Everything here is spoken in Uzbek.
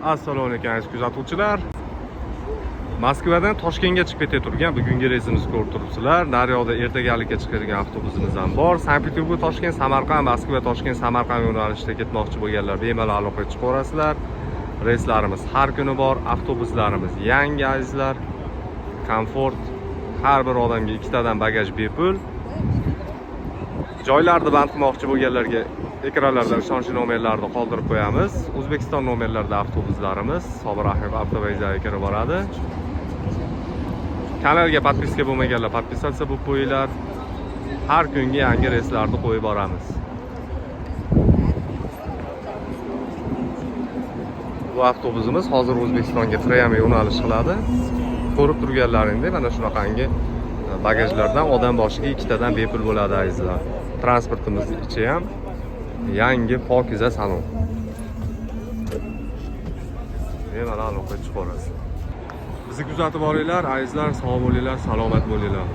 Assalomu alaykum aziz kuzatuvchilar. Moskvadan Toshkentga chiqib ketib turgan bugungi reysimizni ko'rib turibsizlar. Daryoda ertagalikka chiqadigan avtobusimiz ham bor. Sankt-Peterburg, Toshkent, Samarqand, Moskva, Toshkent, Samarqand yo'nalishida ketmoqchi bo'lganlar bemalol aloqa chiqib ko'rasizlar. Reyslarimiz har kuni bor, avtobuslarimiz yangi azizlar. Komfort, har bir odamga 2 tadan bagaj bepul. Joylarni band qilmoqchi bo'lganlarga ekranlarda ishonchli nomerlarni qoldirib qo'yamiz. O'zbekiston nomerlarida avtobuslarimiz Sobir Rahimov avtovokzaliga kirib boradi. Kanalga podpiska bo'lmaganlar podpisatsiya bo'lib qo'yinglar. Har kungi yangi reyslarni qo'yib boramiz. Bu avtobusimiz hozir O'zbekistonga Treyam yo'nalish qiladi. Ko'rib turganlaringdek mana shunaqangi bagajlardan odam boshiga 2 tadan bepul bo'ladi azizlar. Transportimiz ichi ham yangi pokiza salon. Bemalol aloqa chiqib borasiz. Bizni kuzatib boringlar azizlar, sog' bo'linglar, salomat bo'linglar.